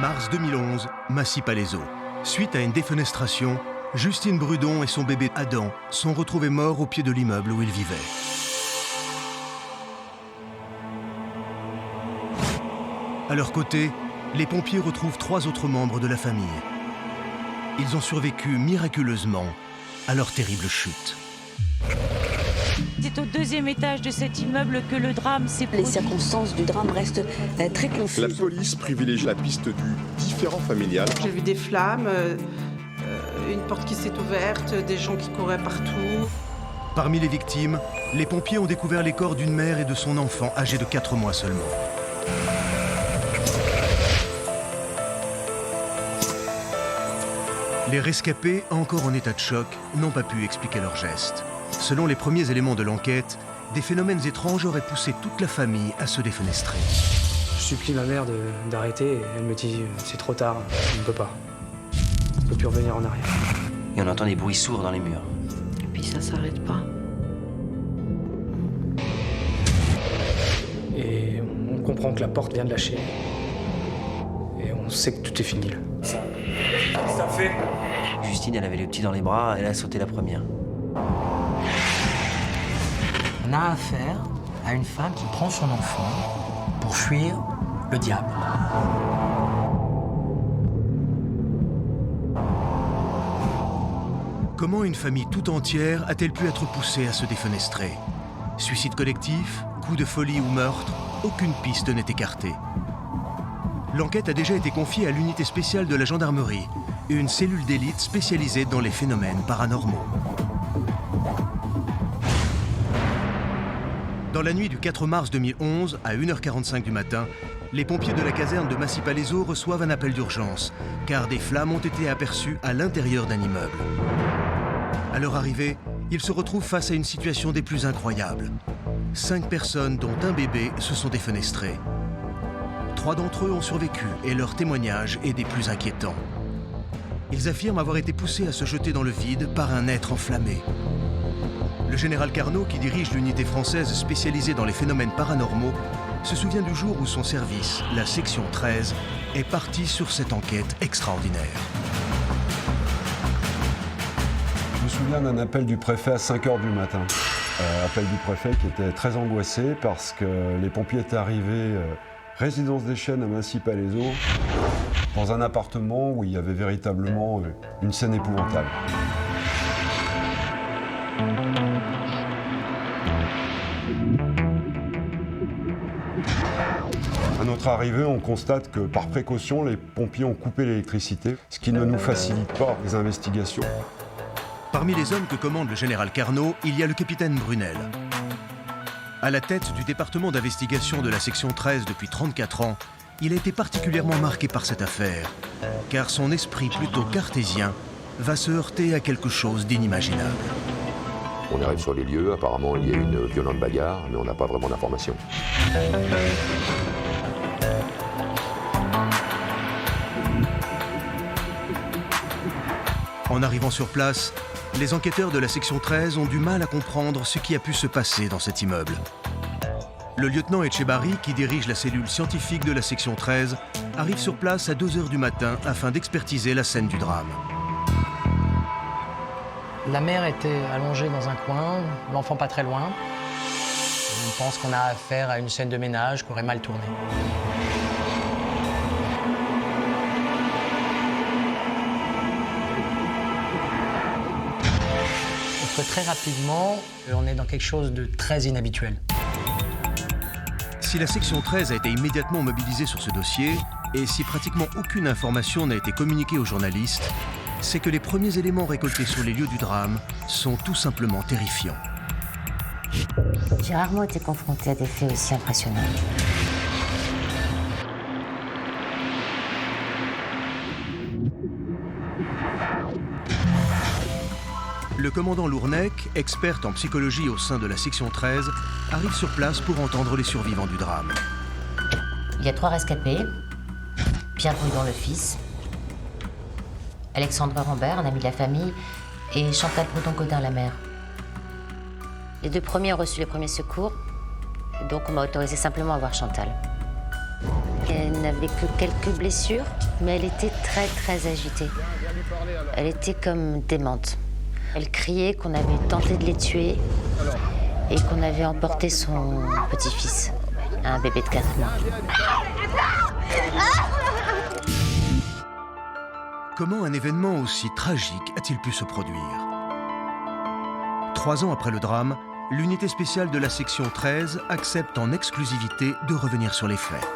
Mars 2011, Massy-Palaiseau. Suite à une défenestration, Justine Brudon et son bébé Adam sont retrouvés morts au pied de l'immeuble où ils vivaient. À leur côté, les pompiers retrouvent 3 autres membres de la famille. Ils ont survécu miraculeusement à leur terrible chute. C'est au 2e étage de cet immeuble que le drame s'est produit. Les circonstances du drame restent très confuses. La police privilégie la piste du différend familial. J'ai vu des flammes, une porte qui s'est ouverte, des gens qui couraient partout. Parmi les victimes, les pompiers ont découvert les corps d'une mère et de son enfant âgé de 4 mois seulement. Les rescapés, encore en état de choc, n'ont pas pu expliquer leurs gestes. Selon les premiers éléments de l'enquête, des phénomènes étranges auraient poussé toute la famille à se défenestrer. Je supplie ma mère d'arrêter et elle me dit « c'est trop tard, on ne peut pas. On ne peut plus revenir en arrière. » Et on entend des bruits sourds dans les murs. Et puis ça s'arrête pas. Et on comprend que la porte vient de lâcher. Et on sait que tout est fini là. Qu'est-ce que ça fait ? Justine, elle avait le petit dans les bras, elle a sauté la première. On a affaire à une femme qui prend son enfant pour fuir le diable. Comment une famille tout entière a-t-elle pu être poussée à se défenestrer? Suicide collectif, coup de folie ou meurtre, aucune piste n'est écartée. L'enquête a déjà été confiée à l'unité spéciale de la gendarmerie, une cellule d'élite spécialisée dans les phénomènes paranormaux. Dans la nuit du 4 mars 2011, à 1h45 du matin, les pompiers de la caserne de Massy-Palaiseau reçoivent un appel d'urgence, car des flammes ont été aperçues à l'intérieur d'un immeuble. À leur arrivée, ils se retrouvent face à une situation des plus incroyables. 5 personnes, dont un bébé, se sont défenestrées. 3 d'entre eux ont survécu et leur témoignage est des plus inquiétants. Ils affirment avoir été poussés à se jeter dans le vide par un être enflammé. Le général Carnot, qui dirige l'unité française spécialisée dans les phénomènes paranormaux, se souvient du jour où son service, la section 13, est parti sur cette enquête extraordinaire. Je me souviens d'un appel du préfet à 5h du matin. Appel du préfet qui était très angoissé parce que les pompiers étaient arrivés résidence des Chênes à Massy-Palaiseau dans un appartement où il y avait véritablement une scène épouvantable. À notre arrivée, on constate que par précaution, les pompiers ont coupé l'électricité, ce qui ne nous facilite pas les investigations. Parmi les hommes que commande le général Carnot, il y a le capitaine Brunel. À la tête du département d'investigation de la section 13 depuis 34 ans, il a été particulièrement marqué par cette affaire, car son esprit plutôt cartésien va se heurter à quelque chose d'inimaginable. On arrive sur les lieux, apparemment il y a une violente bagarre, mais on n'a pas vraiment d'informations. En arrivant sur place, les enquêteurs de la section 13 ont du mal à comprendre ce qui a pu se passer dans cet immeuble. Le lieutenant Etchebarri, qui dirige la cellule scientifique de la section 13, arrive sur place à 2h du matin afin d'expertiser la scène du drame. La mère était allongée dans un coin, l'enfant pas très loin. On pense qu'on a affaire à une scène de ménage qui aurait mal tourné. Très rapidement, on est dans quelque chose de très inhabituel. Si la section 13 a été immédiatement mobilisée sur ce dossier, et si pratiquement aucune information n'a été communiquée aux journalistes, c'est que les premiers éléments récoltés sur les lieux du drame sont tout simplement terrifiants. J'ai rarement été confrontée à des faits aussi impressionnants. Le commandant Lournec, experte en psychologie au sein de la section 13, arrive sur place pour entendre les survivants du drame. Il y a 3 rescapés. Pierre Brudon, le fils. Alexandre Rambert, un ami de la famille. Et Chantal Brudon-Godin, la mère. Les 2 premiers ont reçu les premiers secours. Donc on m'a autorisé simplement à voir Chantal. Elle n'avait que quelques blessures. mais elle était très très agitée. Elle était comme démente. Elle criait qu'on avait tenté de les tuer et qu'on avait emporté son petit-fils, un bébé de 4 mois. Comment un événement aussi tragique a-t-il pu se produire? 3 ans après le drame, l'unité spéciale de la section 13 accepte en exclusivité de revenir sur les faits.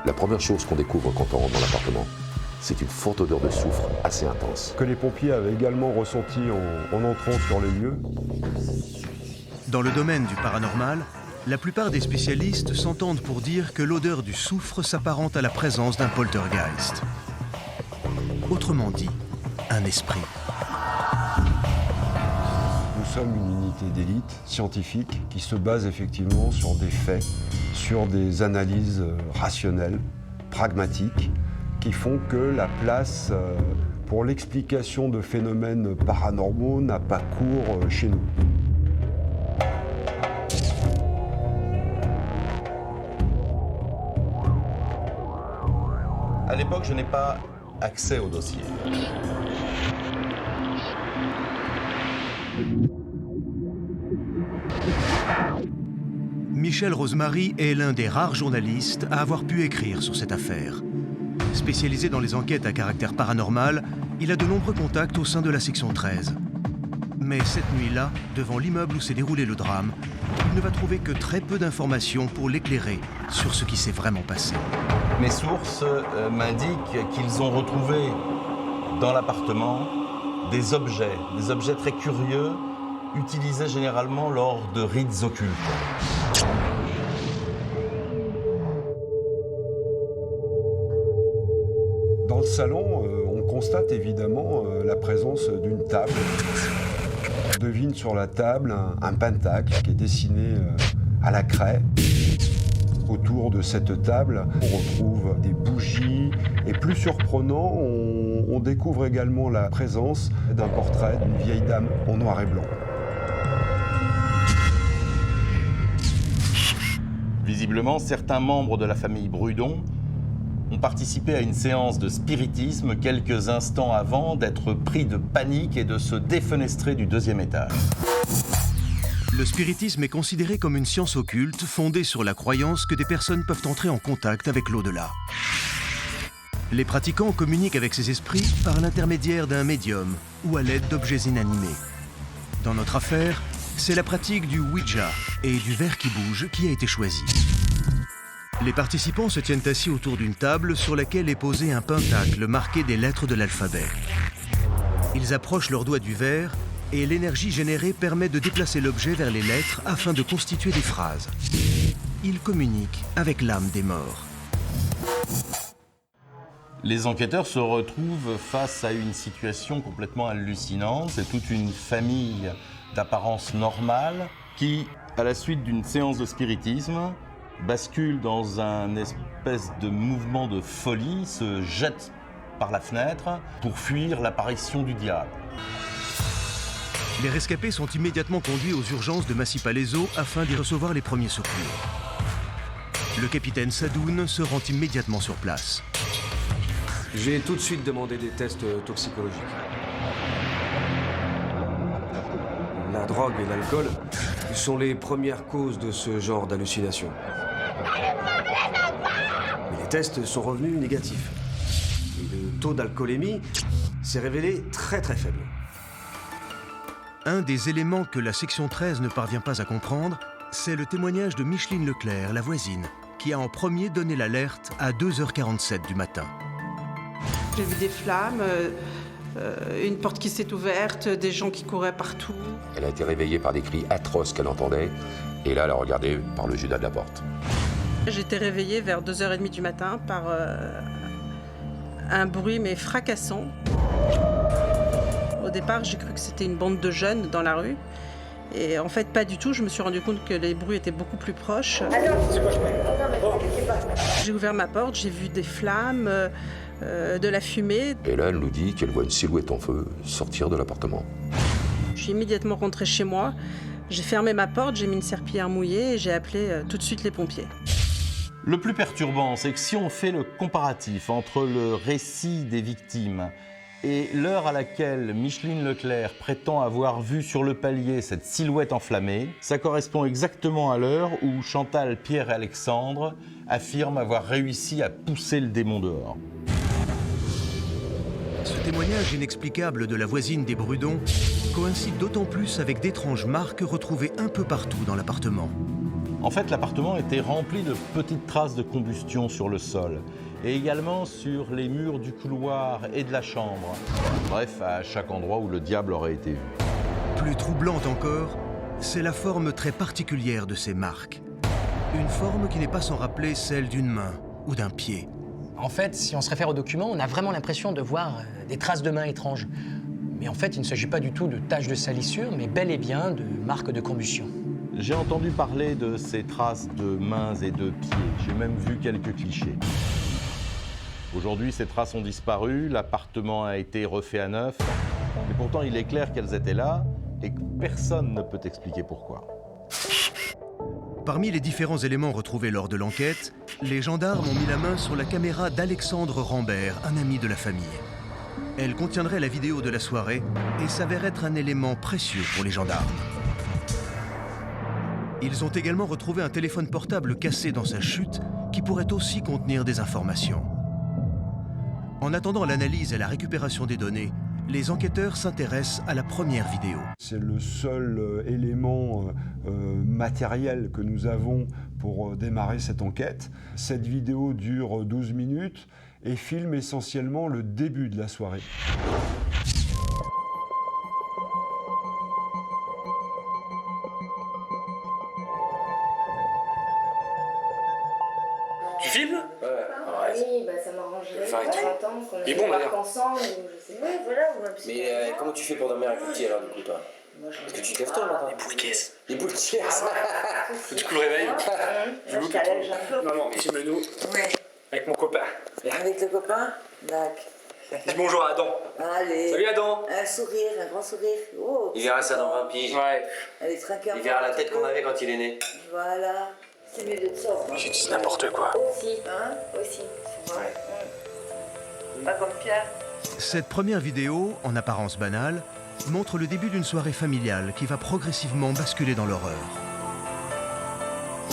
La première chose qu'on découvre quand on rentre dans l'appartement, c'est une forte odeur de soufre assez intense. Que les pompiers avaient également ressenti en entrant sur les lieux. Dans le domaine du paranormal, la plupart des spécialistes s'entendent pour dire que l'odeur du soufre s'apparente à la présence d'un poltergeist. Autrement dit, un esprit. Nous sommes une unité d'élite scientifique qui se base effectivement sur des faits, sur des analyses rationnelles, pragmatiques, qui font que la place pour l'explication de phénomènes paranormaux n'a pas cours chez nous. À l'époque, je n'ai pas accès au dossier. Michel Rosemary est l'un des rares journalistes à avoir pu écrire sur cette affaire. Spécialisé dans les enquêtes à caractère paranormal, il a de nombreux contacts au sein de la section 13. Mais cette nuit-là, devant l'immeuble où s'est déroulé le drame, il ne va trouver que très peu d'informations pour l'éclairer sur ce qui s'est vraiment passé. Mes sources m'indiquent qu'ils ont retrouvé dans l'appartement des objets très curieux, utilisés généralement lors de rites occultes. Dans le salon, on constate évidemment la présence d'une table. On devine sur la table un pentacle qui est dessiné à la craie. Autour de cette table, on retrouve des bougies et plus surprenant, on découvre également la présence d'un portrait d'une vieille dame en noir et blanc. Visiblement, certains membres de la famille Brudon ont participé à une séance de spiritisme quelques instants avant d'être pris de panique et de se défenestrer du 2e étage. Le spiritisme est considéré comme une science occulte fondée sur la croyance que des personnes peuvent entrer en contact avec l'au-delà. Les pratiquants communiquent avec ces esprits par l'intermédiaire d'un médium ou à l'aide d'objets inanimés. Dans notre affaire, c'est la pratique du Ouija et du verre qui bouge qui a été choisie. Les participants se tiennent assis autour d'une table sur laquelle est posé un pentacle marqué des lettres de l'alphabet. Ils approchent leurs doigts du verre et l'énergie générée permet de déplacer l'objet vers les lettres afin de constituer des phrases. Ils communiquent avec l'âme des morts. Les enquêteurs se retrouvent face à une situation complètement hallucinante. C'est toute une famille d'apparence normale qui, à la suite d'une séance de spiritisme, bascule dans un espèce de mouvement de folie, se jette par la fenêtre pour fuir l'apparition du diable. Les rescapés sont immédiatement conduits aux urgences de Massy-Palaiseau afin d'y recevoir les premiers secours. Le capitaine Sadoun se rend immédiatement sur place. J'ai tout de suite demandé des tests toxicologiques. La drogue et l'alcool sont les premières causes de ce genre d'hallucination. Mais les tests sont revenus négatifs. Et le taux d'alcoolémie s'est révélé très très faible. Un des éléments que la section 13 ne parvient pas à comprendre, c'est le témoignage de Micheline Leclerc, la voisine, qui a en premier donné l'alerte à 2h47 du matin. J'ai vu des flammes, une porte qui s'est ouverte, des gens qui couraient partout. Elle a été réveillée par des cris atroces qu'elle entendait, et là, elle a regardé par le judas de la porte. J'ai été réveillée vers 2h30 du matin par un bruit mais fracassant. Au départ, j'ai cru que c'était une bande de jeunes dans la rue. Et en fait, pas du tout. Je me suis rendu compte que les bruits étaient beaucoup plus proches. J'ai ouvert ma porte, j'ai vu des flammes, de la fumée. Et là, elle nous dit qu'elle voit une silhouette en feu sortir de l'appartement. Je suis immédiatement rentrée chez moi. J'ai fermé ma porte, j'ai mis une serpillière mouillée et j'ai appelé tout de suite les pompiers. Le plus perturbant, c'est que si on fait le comparatif entre le récit des victimes et l'heure à laquelle Micheline Leclerc prétend avoir vu sur le palier cette silhouette enflammée, ça correspond exactement à l'heure où Chantal, Pierre et Alexandre affirment avoir réussi à pousser le démon dehors. Ce témoignage inexplicable de la voisine des Brudon coïncide d'autant plus avec d'étranges marques retrouvées un peu partout dans l'appartement. En fait, l'appartement était rempli de petites traces de combustion sur le sol et également sur les murs du couloir et de la chambre. Bref, à chaque endroit où le diable aurait été vu. Plus troublante encore, c'est la forme très particulière de ces marques. Une forme qui n'est pas sans rappeler celle d'une main ou d'un pied. En fait, si on se réfère aux documents, on a vraiment l'impression de voir des traces de mains étranges. Mais en fait, il ne s'agit pas du tout de taches de salissure, mais bel et bien de marques de combustion. J'ai entendu parler de ces traces de mains et de pieds. J'ai même vu quelques clichés. Aujourd'hui, ces traces ont disparu, l'appartement a été refait à neuf. Mais pourtant, il est clair qu'elles étaient là et que personne ne peut expliquer pourquoi. Parmi les différents éléments retrouvés lors de l'enquête, les gendarmes ont mis la main sur la caméra d'Alexandre Rambert, un ami de la famille. Elle contiendrait la vidéo de la soirée et s'avère être un élément précieux pour les gendarmes. Ils ont également retrouvé un téléphone portable cassé dans sa chute qui pourrait aussi contenir des informations. En attendant l'analyse et la récupération des données, les enquêteurs s'intéressent à la première vidéo. C'est le seul élément matériel que nous avons pour démarrer cette enquête. Cette vidéo dure 12 minutes et filme essentiellement le début de la soirée. Tu filmes? Ouais. Oui, bah ça m'arrangerait. Attendre qu'on est bon, marque ensemble ou je sais pas. Voilà, mais comment tu fais pour dormir avec le petit alors du coup toi? Parce que tu te lèves tôt maintenant. Les boules de caisse. Les boules de caisse. Du coup le réveil. Je t'allège un peu. Non, filme-nous. Ouais. Avec mon copain. Avec le copain? D'accord. Dis bonjour à Adam. Allez. Salut Adam. Un sourire, un grand sourire. Oh. Il verra ça dans 20 piges. Ouais. Allez, trinquer. Il verra la tête qu'on avait quand il est né. Voilà. C'est mieux de te sortir. J'ai dit n'importe quoi. Aussi, hein? Aussi. C'est vrai. Pas comme Pierre. Cette première vidéo, en apparence banale, montre le début d'une soirée familiale qui va progressivement basculer dans l'horreur.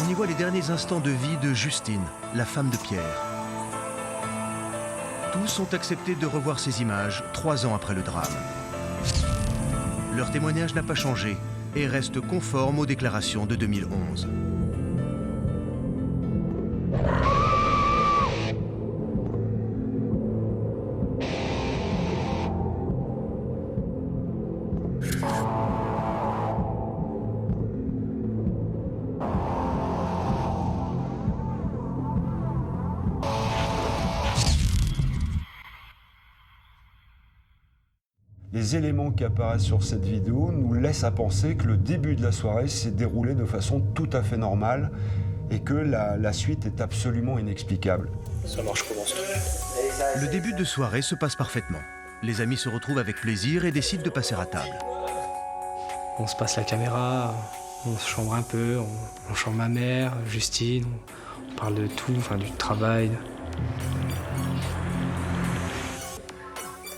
On y voit les derniers instants de vie de Justine, la femme de Pierre. Tous ont accepté de revoir ces images 3 ans après le drame. Leur témoignage n'a pas changé et reste conforme aux déclarations de 2011. Les éléments qui apparaissent sur cette vidéo nous laissent à penser que le début de la soirée s'est déroulé de façon tout à fait normale et que la suite est absolument inexplicable. Ça marche comment ça? Le début de soirée se passe parfaitement. Les amis se retrouvent avec plaisir et décident de passer à table. On se passe la caméra, on se chambre un peu, on chambre ma mère, Justine, on parle de tout, enfin du travail.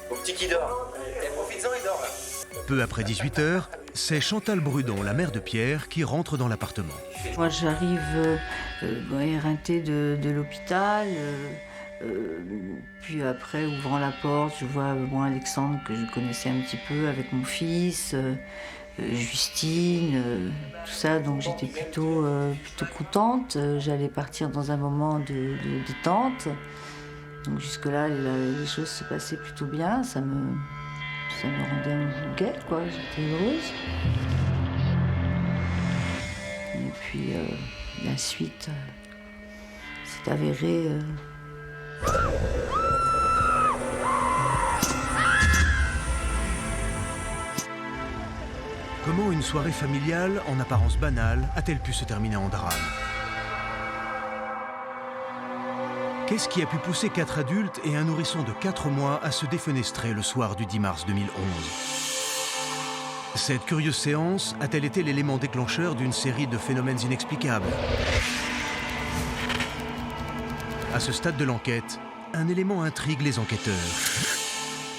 Au petit qui dort. Profites-en, il dort là. Peu après 18h, c'est Chantal Brudon, la mère de Pierre, qui rentre dans l'appartement. Moi, j'arrive éreintée de l'hôpital. Puis après, ouvrant la porte, je vois Alexandre, que je connaissais un petit peu, avec mon fils, Justine, tout ça. Donc j'étais plutôt contente. J'allais partir dans un moment de détente. Donc jusque-là, les choses se passaient plutôt bien. Ça me rendait gaie, quoi. J'étais heureuse. Et puis la suite s'est avérée... Comment une soirée familiale, en apparence banale, a-t-elle pu se terminer en drame? Qu'est-ce qui a pu pousser 4 adultes et un nourrisson de 4 mois à se défenestrer le soir du 10 mars 2011? Cette curieuse séance a-t-elle été l'élément déclencheur d'une série de phénomènes inexplicables? À ce stade de l'enquête, un élément intrigue les enquêteurs.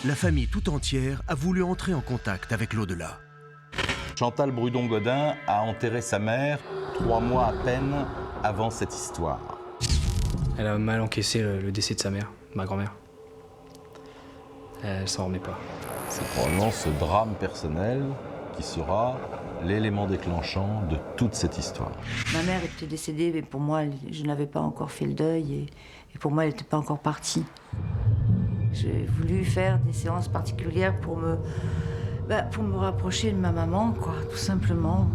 La famille tout entière a voulu entrer en contact avec l'au-delà. Chantal Brudon-Godin a enterré sa mère 3 mois à peine avant cette histoire. Elle a mal encaissé le décès de sa mère, ma grand-mère. Elle s'en remet pas. C'est probablement ce drame personnel qui sera l'élément déclenchant de toute cette histoire. Ma mère était décédée, mais pour moi, je n'avais pas encore fait le deuil et pour moi, elle n'était pas encore partie. J'ai voulu faire des séances particulières pour me rapprocher de ma maman, quoi, tout simplement.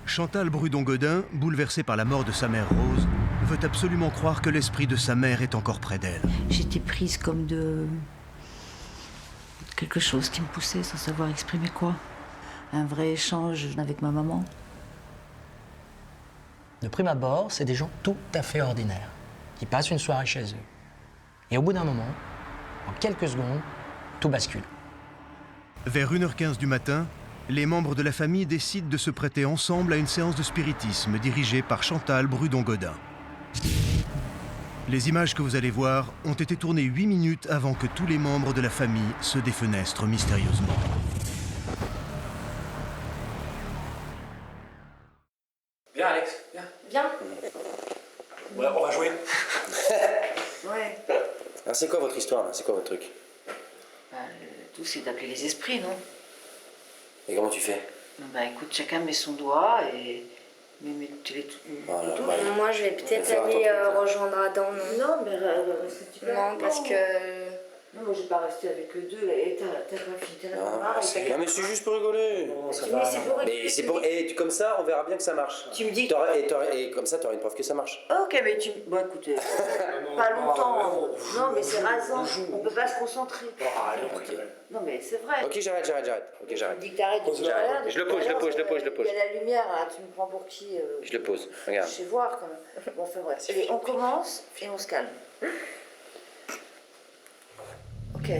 Chantal Brudon-Godin, bouleversée par la mort de sa mère Rose, veut absolument croire que l'esprit de sa mère est encore près d'elle. J'étais prise comme de quelque chose qui me poussait sans savoir exprimer quoi. Un vrai échange avec ma maman. De prime abord, c'est des gens tout à fait ordinaires, qui passent une soirée chez eux. Et au bout d'un moment, en quelques secondes, tout bascule. Vers 1h15 du matin, les membres de la famille décident de se prêter ensemble à une séance de spiritisme dirigée par Chantal Brudon-Godin. Les images que vous allez voir ont été tournées 8 minutes avant que tous les membres de la famille se défenestrent mystérieusement. Viens Alex, viens. Viens. Ouais, on va jouer. Ouais. Alors c'est quoi votre histoire là? C'est quoi votre truc? Tout, c'est d'appeler les esprits, non? Et comment tu fais? Bah écoute, chacun met son doigt et... Mais tu les Moi, je vais peut-être aller rejoindre Adam, non? Non, mais... non, parce que... Non, moi, je vais pas rester avec eux deux. Et t'as pas fini, t'as la marre. Non, mais c'est juste pour rigoler. Non, ça va. Mais c'est pour... Et comme ça, on verra bien que ça marche. Tu me dis... Et comme ça, t'auras une preuve que ça marche. Ok, mais tu... Bon, écoutez, pas longtemps. Non, mais c'est rasant. On peut pas se concentrer. Ok. Non, mais c'est vrai. Ok, j'arrête. Ok, j'arrête. Tu me dis que t'arrêtes de dire rien. Je le pose. Il y a la lumière, là. Tu me prends pour qui? Je le pose, regarde. Je vais voir, quand même. Bon, enfin, bref. Et on commence et on se calme. Ok.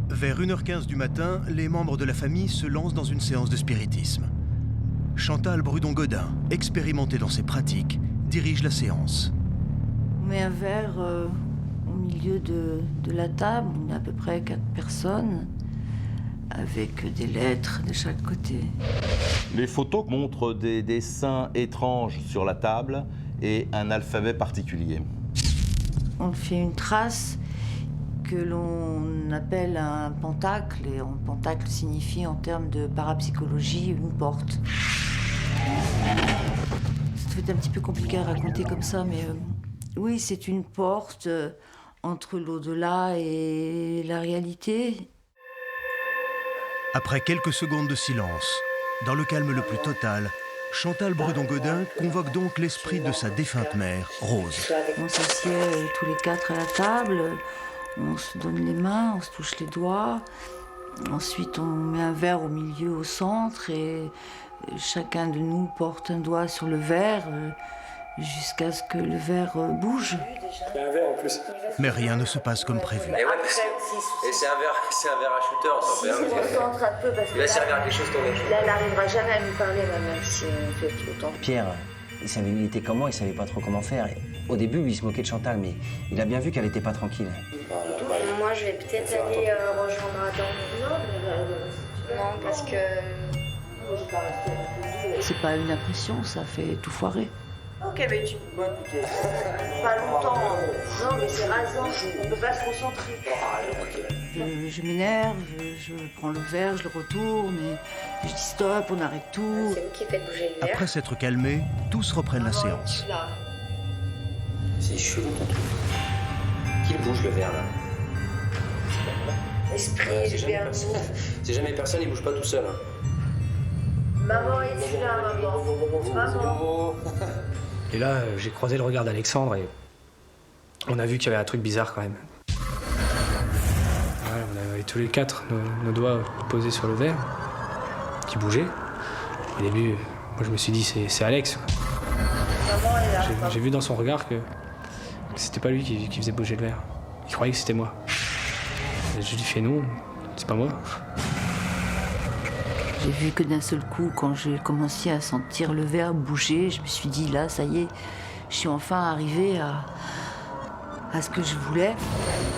Vers 1h15 du matin, les membres de la famille se lancent dans une séance de spiritisme. Chantal Brudon-Godin, expérimentée dans ses pratiques, dirige la séance. On met un verre au milieu de la table, on est à peu près 4 personnes, avec des lettres de chaque côté. Les photos montrent des dessins étranges sur la table et un alphabet particulier. On fait une trace que l'on appelle un pentacle, et un pentacle signifie en termes de parapsychologie une porte. C'est un petit peu compliqué à raconter comme ça, mais oui, c'est une porte entre l'au-delà et la réalité. Après quelques secondes de silence, dans le calme le plus total, Chantal Brudon-Godin convoque donc l'esprit de sa défunte mère, Rose. On s'assied tous les 4 à la table, on se donne les mains, on se touche les doigts. Ensuite, on met un verre au milieu, au centre, et chacun de nous porte un doigt sur le verre jusqu'à ce que le verre bouge. Il y a un verre en plus. Mais rien ne se passe comme prévu. Et c'est un verre à shooter, on s'en fait. Si, on concentre un peu parce que il va servir à quelque chose, ton verre. Là, elle n'arrivera jamais à nous parler, ma mère, si on fait autant. Pierre, il était comment, il savait pas trop comment faire. Au début, il se moquait de Chantal, mais il a bien vu qu'elle était pas tranquille. Moi, je vais peut-être aller rejoindre Adam. Non, parce que... C'est pas une impression, ça fait tout foirer. Ok, mais tu... Bon, écoutez, pas longtemps. Non, mais c'est rasant, on peut pas se concentrer. Je m'énerve, je prends le verre, je le retourne, et je dis stop, on arrête tout. C'est vous qui faites bouger le verre. Après s'être calmés, tous reprennent la séance. C'est chelou ton truc. Qui le bouge le verre là? Esprit, c'est jamais personne, il bouge pas tout seul. Hein. Maman est là, maman. Maman. Et là, j'ai croisé le regard d'Alexandre et on a vu qu'il y avait un truc bizarre quand même. Ouais, on avait tous les 4 nos doigts posés sur le verre, qui bougeait. Au début, moi je me suis dit c'est Alex. Maman est là. J'ai vu dans son regard que c'était pas lui qui faisait bouger le verre. Il croyait que c'était moi. Et je lui ai dit non, c'est pas moi. J'ai vu que d'un seul coup, quand j'ai commencé à sentir le verre bouger, je me suis dit, là, ça y est, je suis enfin arrivée à ce que je voulais.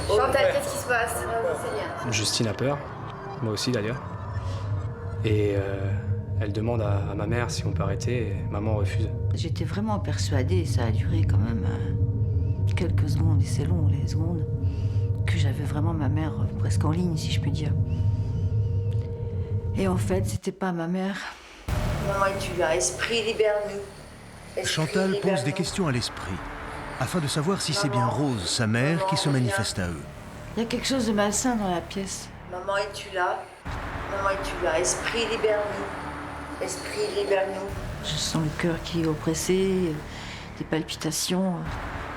Chantal, qu'est-ce qui se passe? Justine a peur, moi aussi d'ailleurs. Et elle demande à ma mère si on peut arrêter, et maman refuse. J'étais vraiment persuadée, ça a duré quand même quelques secondes, et c'est long les secondes, que j'avais vraiment ma mère presque en ligne, si je puis dire. Et en fait, c'était pas ma mère. Maman, es-tu là? Esprit, libère-nous. Chantal pose des questions à l'esprit, afin de savoir si c'est bien Rose, sa mère, qui se manifeste à eux. Il y a quelque chose de malsain dans la pièce. Maman, es-tu là? Maman, es-tu là? Esprit, libère-nous. Esprit, libère-nous. Je sens le cœur qui est oppressé, des palpitations,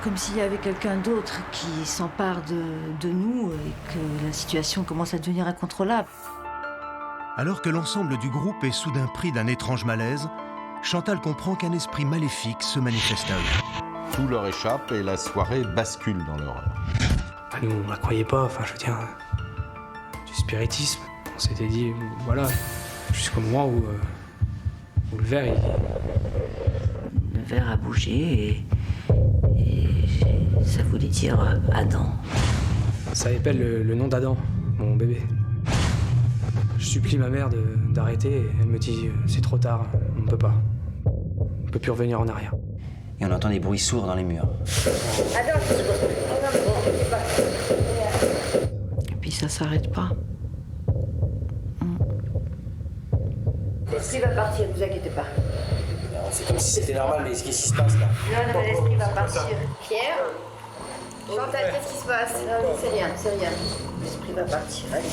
comme s'il y avait quelqu'un d'autre qui s'empare de nous et que la situation commence à devenir incontrôlable. Alors que l'ensemble du groupe est soudain pris d'un étrange malaise, Chantal comprend qu'un esprit maléfique se manifeste à eux. Tout leur échappe et la soirée bascule dans l'horreur. Nous, on ne la croyait pas, enfin je veux dire, du spiritisme. On s'était dit, voilà, jusqu'au moment où le verre, Le verre a bougé et ça voulait dire Adam. Ça appelle le nom d'Adam, mon bébé. Je supplie ma mère d'arrêter et elle me dit, c'est trop tard, on ne peut pas. On ne peut plus revenir en arrière. Et on entend des bruits sourds dans les murs. Et puis ça s'arrête pas. L'esprit va partir, ne vous inquiétez pas. C'est comme si c'était normal, mais qu'est-ce qui se passe là? Non, mais l'esprit va partir. Pierre? Chantal, qu'est-ce qui se passe? Non, c'est rien, c'est rien. L'esprit va partir, allez.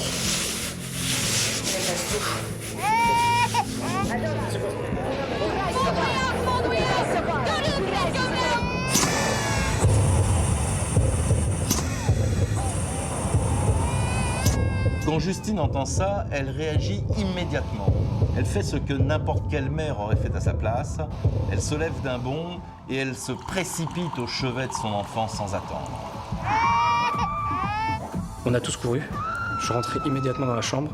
Quand Justine entend ça, elle réagit immédiatement. Elle fait ce que n'importe quelle mère aurait fait à sa place. Elle se lève d'un bond et elle se précipite au chevet de son enfant sans attendre. On a tous couru. Je suis rentré immédiatement dans la chambre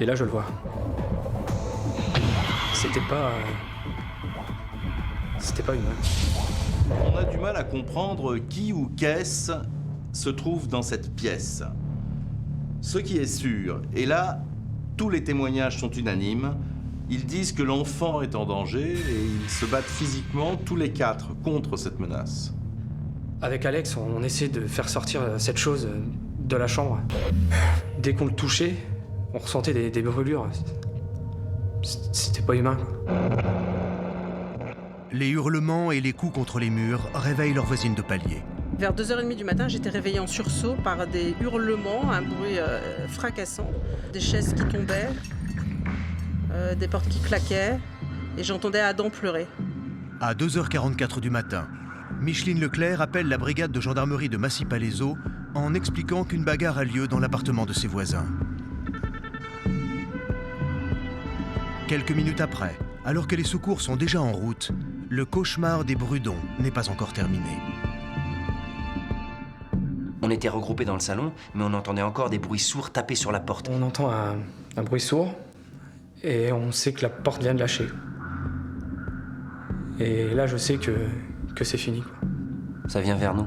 et là je le vois. C'était pas humain. On a du mal à comprendre qui ou qu'est-ce se trouve dans cette pièce. Ce qui est sûr, et là, tous les témoignages sont unanimes, ils disent que l'enfant est en danger et ils se battent physiquement tous les quatre contre cette menace. Avec Alex, on essaie de faire sortir cette chose de la chambre. Dès qu'on le touchait, on ressentait des brûlures. C'était pas humain. Les hurlements et les coups contre les murs réveillent leur voisine de palier. Vers 2h30 du matin, j'étais réveillée en sursaut par des hurlements, un bruit fracassant, des chaises qui tombaient, des portes qui claquaient, et j'entendais Adam pleurer. À 2h44 du matin, Micheline Leclerc appelle la brigade de gendarmerie de Massy-Palaiseau en expliquant qu'une bagarre a lieu dans l'appartement de ses voisins. Quelques minutes après, alors que les secours sont déjà en route, le cauchemar des Brudon n'est pas encore terminé. On était regroupés dans le salon, mais on entendait encore des bruits sourds taper sur la porte. On entend un bruit sourd et on sait que la porte vient de lâcher. Et là, je sais que c'est fini, quoi. Ça vient vers nous.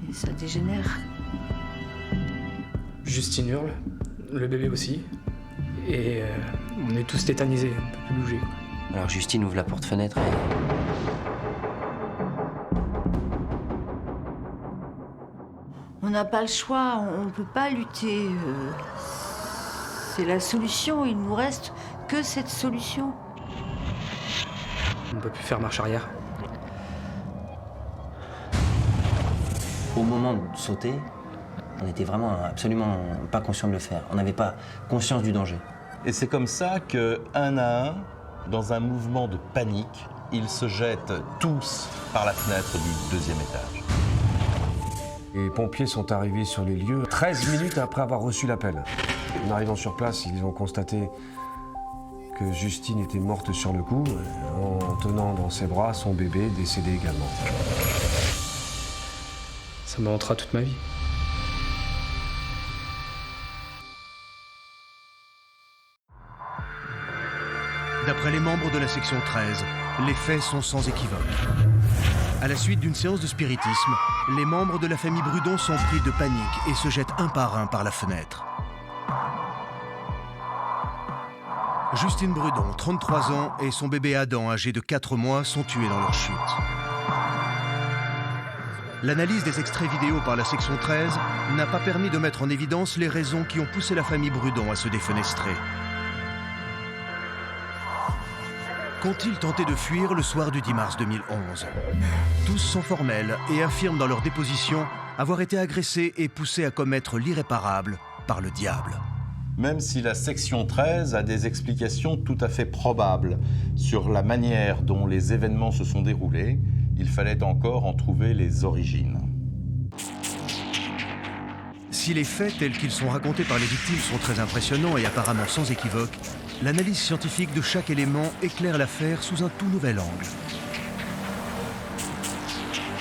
Et ça dégénère. Justine hurle, le bébé aussi. Et on est tous tétanisés, on peut plus bouger, quoi. Alors Justine ouvre la porte-fenêtre et... On n'a pas le choix, on ne peut pas lutter. C'est la solution, il ne nous reste que cette solution. On ne peut plus faire marche arrière. Au moment de sauter, on était vraiment absolument pas conscient de le faire. On n'avait pas conscience du danger. Et c'est comme ça que, un à un, dans un mouvement de panique, ils se jettent tous par la fenêtre du deuxième étage. Les pompiers sont arrivés sur les lieux 13 minutes après avoir reçu l'appel. En arrivant sur place, ils ont constaté que Justine était morte sur le coup, en tenant dans ses bras son bébé décédé également. Ça me hantera toute ma vie. D'après les membres de la section 13, les faits sont sans équivoque. À la suite d'une séance de spiritisme, les membres de la famille Brudon sont pris de panique et se jettent un par un par la fenêtre. Justine Brudon, 33 ans, et son bébé Adam, âgé de 4 mois, sont tués dans leur chute. L'analyse des extraits vidéo par la section 13 n'a pas permis de mettre en évidence les raisons qui ont poussé la famille Brudon à se défenestrer. Qu'ont-ils tenté de fuir le soir du 10 mars 2011 ? Tous sont formels et affirment dans leur déposition avoir été agressés et poussés à commettre l'irréparable par le diable. Même si la section 13 a des explications tout à fait probables sur la manière dont les événements se sont déroulés, il fallait encore en trouver les origines. Si les faits tels qu'ils sont racontés par les victimes sont très impressionnants et apparemment sans équivoque, l'analyse scientifique de chaque élément éclaire l'affaire sous un tout nouvel angle.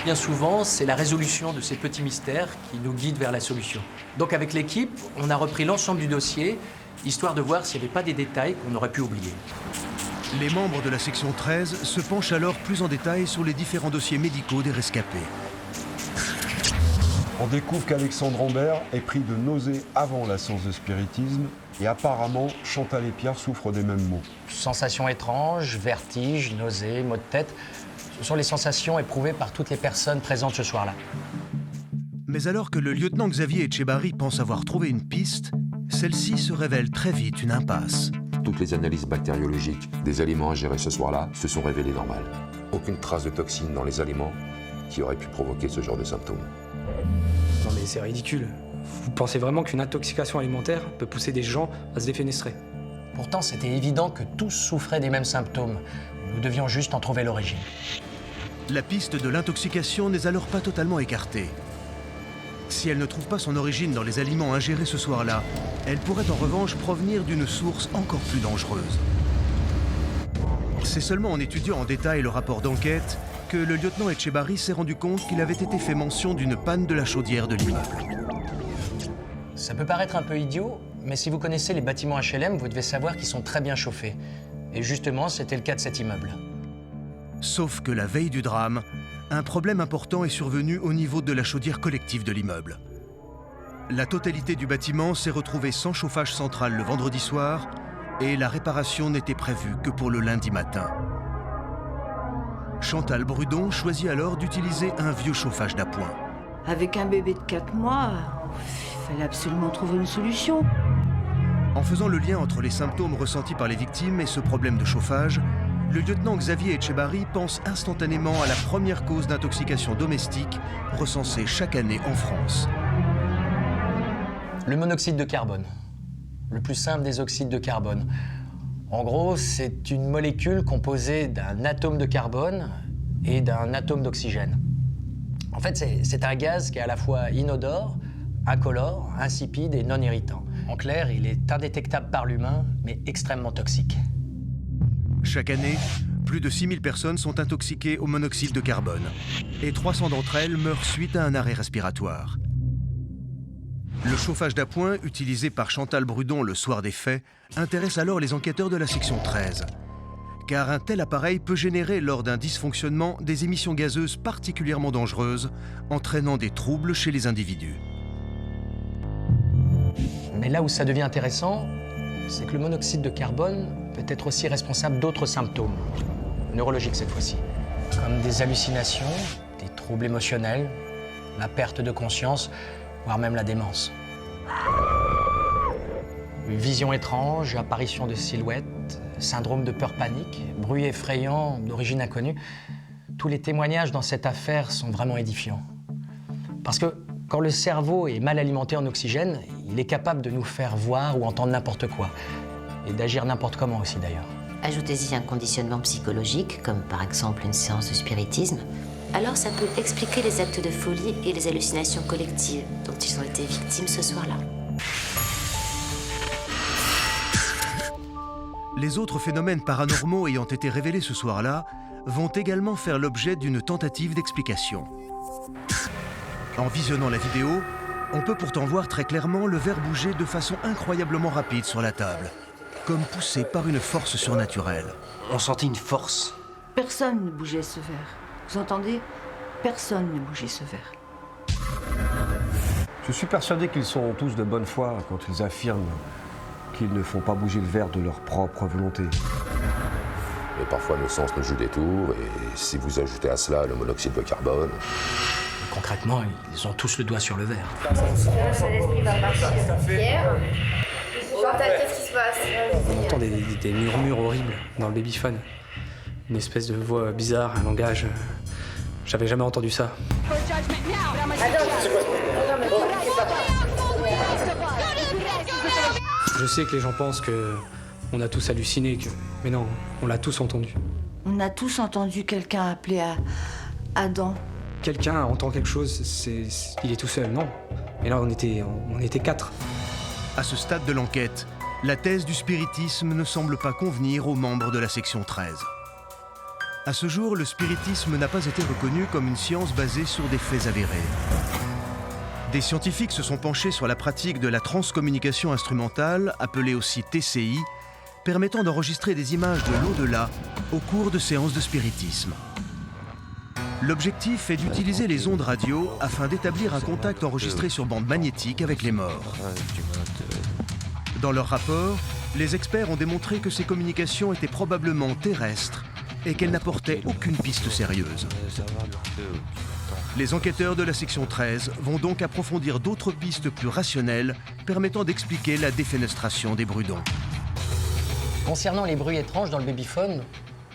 Bien souvent, c'est la résolution de ces petits mystères qui nous guide vers la solution. Donc avec l'équipe, on a repris l'ensemble du dossier, histoire de voir s'il n'y avait pas des détails qu'on aurait pu oublier. Les membres de la section 13 se penchent alors plus en détail sur les différents dossiers médicaux des rescapés. On découvre qu'Alexandre Ambert est pris de nausées avant la séance de spiritisme et apparemment Chantal et Pierre souffrent des mêmes maux. Sensations étranges, vertiges, nausées, maux de tête, ce sont les sensations éprouvées par toutes les personnes présentes ce soir-là. Mais alors que le lieutenant Xavier Etchebarri pense avoir trouvé une piste, celle-ci se révèle très vite une impasse. Toutes les analyses bactériologiques des aliments ingérés ce soir-là se sont révélées normales. Aucune trace de toxine dans les aliments qui aurait pu provoquer ce genre de symptômes. Non mais c'est ridicule. Vous pensez vraiment qu'une intoxication alimentaire peut pousser des gens à se défenestrer? Pourtant, c'était évident que tous souffraient des mêmes symptômes. Nous devions juste en trouver l'origine. La piste de l'intoxication n'est alors pas totalement écartée. Si elle ne trouve pas son origine dans les aliments ingérés ce soir-là, elle pourrait en revanche provenir d'une source encore plus dangereuse. C'est seulement en étudiant en détail le rapport d'enquête que le lieutenant Etchebarri s'est rendu compte qu'il avait été fait mention d'une panne de la chaudière de l'immeuble. Ça peut paraître un peu idiot, mais si vous connaissez les bâtiments HLM, vous devez savoir qu'ils sont très bien chauffés. Et justement, c'était le cas de cet immeuble. Sauf que la veille du drame, un problème important est survenu au niveau de la chaudière collective de l'immeuble. La totalité du bâtiment s'est retrouvée sans chauffage central le vendredi soir et la réparation n'était prévue que pour le lundi matin. Chantal Brudon choisit alors d'utiliser un vieux chauffage d'appoint. Avec un bébé de 4 mois, il fallait absolument trouver une solution. En faisant le lien entre les symptômes ressentis par les victimes et ce problème de chauffage, le lieutenant Xavier Etchebarri pense instantanément à la première cause d'intoxication domestique recensée chaque année en France. Le monoxyde de carbone. Le plus simple des oxydes de carbone. En gros, c'est une molécule composée d'un atome de carbone et d'un atome d'oxygène. En fait, c'est un gaz qui est à la fois inodore, incolore, insipide et non irritant. En clair, il est indétectable par l'humain, mais extrêmement toxique. Chaque année, plus de 6000 personnes sont intoxiquées au monoxyde de carbone et 300 d'entre elles meurent suite à un arrêt respiratoire. Le chauffage d'appoint utilisé par Chantal Brudon le soir des faits intéresse alors les enquêteurs de la section 13. Car un tel appareil peut générer lors d'un dysfonctionnement des émissions gazeuses particulièrement dangereuses, entraînant des troubles chez les individus. Mais là où ça devient intéressant, c'est que le monoxyde de carbone peut être aussi responsable d'autres symptômes, neurologiques cette fois-ci, comme des hallucinations, des troubles émotionnels, la perte de conscience, voire même la démence. Visions étranges, apparition de silhouettes, syndrome de peur panique, bruit effrayant d'origine inconnue. Tous les témoignages dans cette affaire sont vraiment édifiants. Parce que quand le cerveau est mal alimenté en oxygène, il est capable de nous faire voir ou entendre n'importe quoi. Et d'agir n'importe comment aussi d'ailleurs. Ajoutez-y un conditionnement psychologique, comme par exemple une séance de spiritisme. Alors ça peut expliquer les actes de folie et les hallucinations collectives dont ils ont été victimes ce soir-là. Les autres phénomènes paranormaux ayant été révélés ce soir-là vont également faire l'objet d'une tentative d'explication. En visionnant la vidéo, on peut pourtant voir très clairement le verre bouger de façon incroyablement rapide sur la table, comme poussés par une force surnaturelle. On sentit une force. Personne ne bougeait ce verre. Vous entendez? Personne ne bougeait ce verre. Je suis persuadé qu'ils sont tous de bonne foi quand ils affirment qu'ils ne font pas bouger le verre de leur propre volonté. Mais parfois nos sens nous jouent des tours, et si vous ajoutez à cela le monoxyde de carbone... Concrètement, ils ont tous le doigt sur le verre. L'esprit va partir. Pierre, Chantal, qu'est-ce qui se passe? On entend des murmures horribles dans le babyphone. Une espèce de voix bizarre, un langage... J'avais jamais entendu ça. Je sais que les gens pensent que on a tous halluciné, mais non, on l'a tous entendu. On a tous entendu quelqu'un appeler à Adam. Quelqu'un entend quelque chose, il est tout seul, non. Et là, on était 4. À ce stade de l'enquête, la thèse du spiritisme ne semble pas convenir aux membres de la section 13. À ce jour, le spiritisme n'a pas été reconnu comme une science basée sur des faits avérés. Des scientifiques se sont penchés sur la pratique de la transcommunication instrumentale, appelée aussi TCI, permettant d'enregistrer des images de l'au-delà au cours de séances de spiritisme. L'objectif est d'utiliser les ondes radio afin d'établir un contact enregistré sur bande magnétique avec les morts. Dans leur rapport, les experts ont démontré que ces communications étaient probablement terrestres et qu'elles n'apportaient aucune piste sérieuse. Les enquêteurs de la section 13 vont donc approfondir d'autres pistes plus rationnelles permettant d'expliquer la défenestration des Brudons. Concernant les bruits étranges dans le babyphone,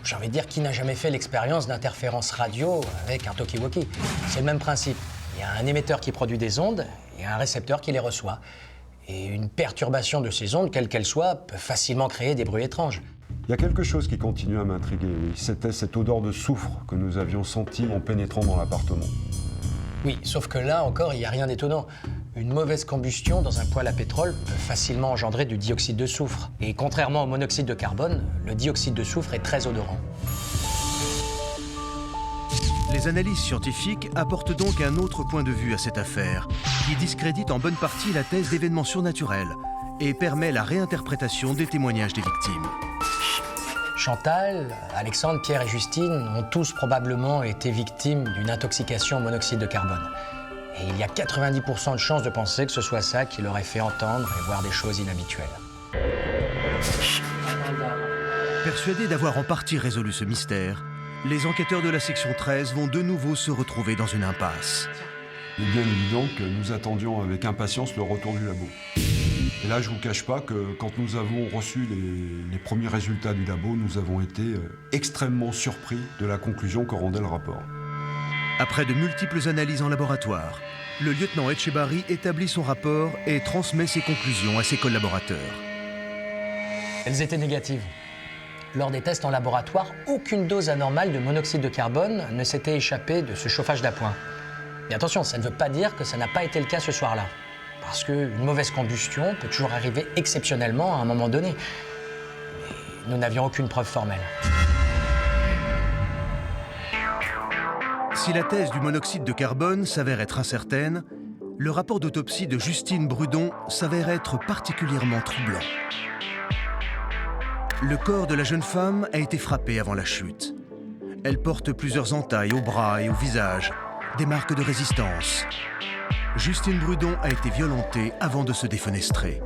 j'ai envie de dire qui n'a jamais fait l'expérience d'interférence radio avec un talkie-walkie. C'est le même principe. Il y a un émetteur qui produit des ondes et un récepteur qui les reçoit. Et une perturbation de ces ondes, quelle qu'elle soit, peut facilement créer des bruits étranges. Il y a quelque chose qui continue à m'intriguer, oui. C'était cette odeur de soufre que nous avions sentie en pénétrant dans l'appartement. Oui, sauf que là encore, il n'y a rien d'étonnant. Une mauvaise combustion dans un poêle à pétrole peut facilement engendrer du dioxyde de soufre. Et contrairement au monoxyde de carbone, le dioxyde de soufre est très odorant. Les analyses scientifiques apportent donc un autre point de vue à cette affaire, qui discrédite en bonne partie la thèse d'événements surnaturels et permet la réinterprétation des témoignages des victimes. Chantal, Alexandre, Pierre et Justine ont tous probablement été victimes d'une intoxication au monoxyde de carbone. Et il y a 90% de chances de penser que ce soit ça qui leur ait fait entendre et voir des choses inhabituelles. Persuadés d'avoir en partie résolu ce mystère, les enquêteurs de la section 13 vont de nouveau se retrouver dans une impasse. Il est bien évident que nous attendions avec impatience le retour du labo. Et là, je ne vous cache pas que quand nous avons reçu les premiers résultats du labo, nous avons été extrêmement surpris de la conclusion que rendait le rapport. Après de multiples analyses en laboratoire, le lieutenant Etchebarri établit son rapport et transmet ses conclusions à ses collaborateurs. Elles étaient négatives. Lors des tests en laboratoire, aucune dose anormale de monoxyde de carbone ne s'était échappée de ce chauffage d'appoint. Mais attention, ça ne veut pas dire que ça n'a pas été le cas ce soir-là. Parce qu'une mauvaise combustion peut toujours arriver exceptionnellement à un moment donné. Mais nous n'avions aucune preuve formelle. Si la thèse du monoxyde de carbone s'avère être incertaine, le rapport d'autopsie de Justine Brudon s'avère être particulièrement troublant. Le corps de la jeune femme a été frappé avant la chute. Elle porte plusieurs entailles au bras et au visage, des marques de résistance. Justine Brudon a été violentée avant de se défenestrer.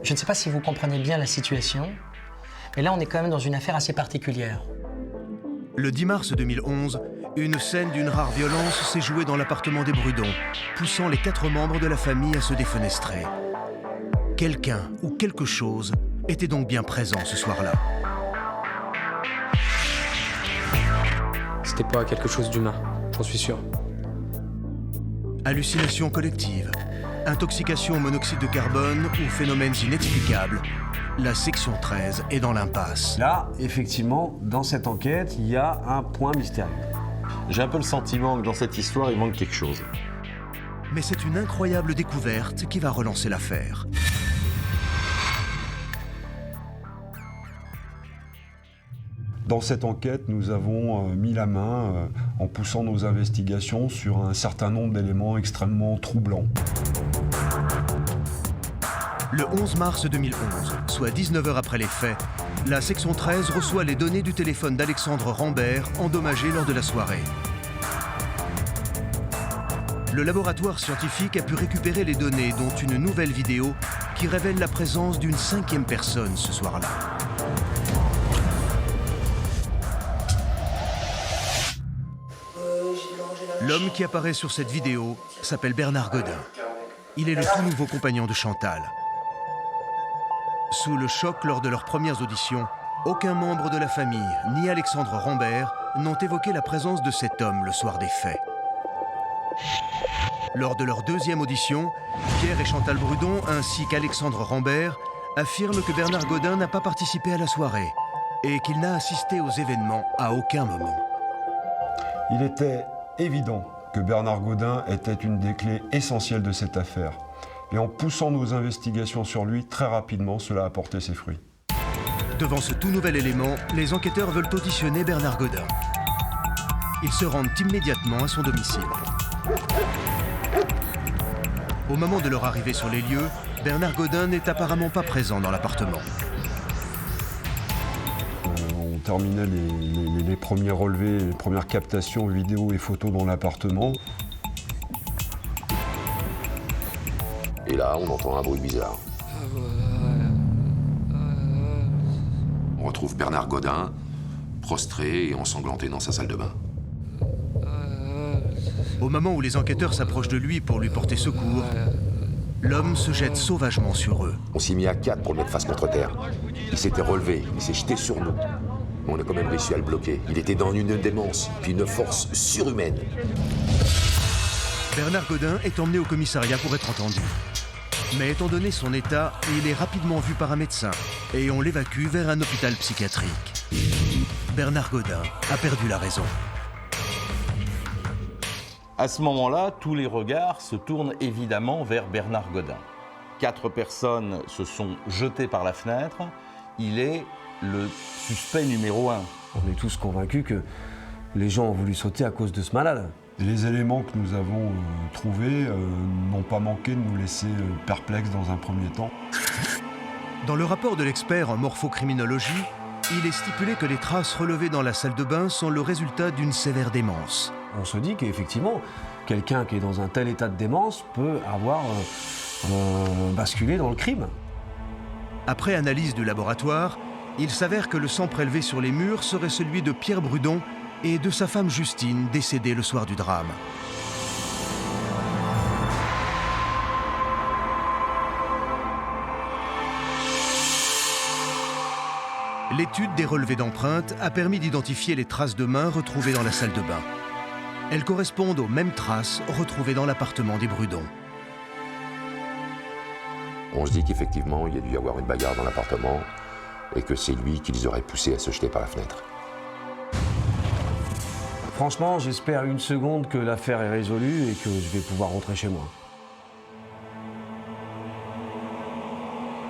Je ne sais pas si vous comprenez bien la situation, mais là on est quand même dans une affaire assez particulière. Le 10 mars 2011, une scène d'une rare violence s'est jouée dans l'appartement des Brudon, poussant les 4 membres de la famille à se défenestrer. Quelqu'un ou quelque chose était donc bien présent ce soir-là. C'était pas quelque chose d'humain, j'en suis sûr. Hallucination collective, intoxication au monoxyde de carbone ou phénomènes inexplicables, la section 13 est dans l'impasse. Là, effectivement, dans cette enquête, il y a un point mystérieux. J'ai un peu le sentiment que dans cette histoire, il manque quelque chose. Mais c'est une incroyable découverte qui va relancer l'affaire. Dans cette enquête, nous avons mis la main en poussant nos investigations sur un certain nombre d'éléments extrêmement troublants. Le 11 mars 2011, soit 19 heures après les faits, la section 13 reçoit les données du téléphone d'Alexandre Rambert, endommagé lors de la soirée. Le laboratoire scientifique a pu récupérer les données, dont une nouvelle vidéo qui révèle la présence d'une 5e personne ce soir-là. L'homme qui apparaît sur cette vidéo s'appelle Bernard Godin. Il est le tout nouveau compagnon de Chantal. Sous le choc lors de leurs premières auditions, aucun membre de la famille, ni Alexandre Rambert, n'ont évoqué la présence de cet homme le soir des faits. Lors de leur deuxième audition, Pierre et Chantal Brudon, ainsi qu'Alexandre Rambert, affirment que Bernard Godin n'a pas participé à la soirée et qu'il n'a assisté aux événements à aucun moment. Il était évident que Bernard Godin était une des clés essentielles de cette affaire. Et en poussant nos investigations sur lui, très rapidement, cela a porté ses fruits. Devant ce tout nouvel élément, les enquêteurs veulent auditionner Bernard Godin. Ils se rendent immédiatement à son domicile. Au moment de leur arrivée sur les lieux, Bernard Godin n'est apparemment pas présent dans l'appartement. On terminait les premiers relevés, les premières captations vidéo et photos dans l'appartement. Et là, on entend un bruit bizarre. On retrouve Bernard Godin, prostré et ensanglanté dans sa salle de bain. Au moment où les enquêteurs s'approchent de lui pour lui porter secours, l'homme se jette sauvagement sur eux. On s'y mit à 4 pour le mettre face contre terre. Il s'était relevé, il s'est jeté sur nous. Mais on a quand même réussi à le bloquer. Il était dans une démence, puis une force surhumaine. Bernard Godin est emmené au commissariat pour être entendu. Mais étant donné son état, il est rapidement vu par un médecin et on l'évacue vers un hôpital psychiatrique. Bernard Godin a perdu la raison. À ce moment-là, tous les regards se tournent évidemment vers Bernard Godin. 4 personnes se sont jetées par la fenêtre. Il est le suspect numéro 1. On est tous convaincus que les gens ont voulu sauter à cause de ce malade. Les éléments que nous avons trouvés n'ont pas manqué de nous laisser perplexes dans un premier temps. Dans le rapport de l'expert en morphocriminologie, il est stipulé que les traces relevées dans la salle de bain sont le résultat d'une sévère démence. On se dit qu'effectivement, quelqu'un qui est dans un tel état de démence peut avoir basculé dans le crime. Après analyse du laboratoire, il s'avère que le sang prélevé sur les murs serait celui de Pierre Brudon et de sa femme Justine, décédée le soir du drame. L'étude des relevés d'empreintes a permis d'identifier les traces de mains retrouvées dans la salle de bain. Elles correspondent aux mêmes traces retrouvées dans l'appartement des Brudon. On se dit qu'effectivement, il y a dû y avoir une bagarre dans l'appartement et que c'est lui qui les aurait poussés à se jeter par la fenêtre. Franchement, j'espère une seconde que l'affaire est résolue et que je vais pouvoir rentrer chez moi.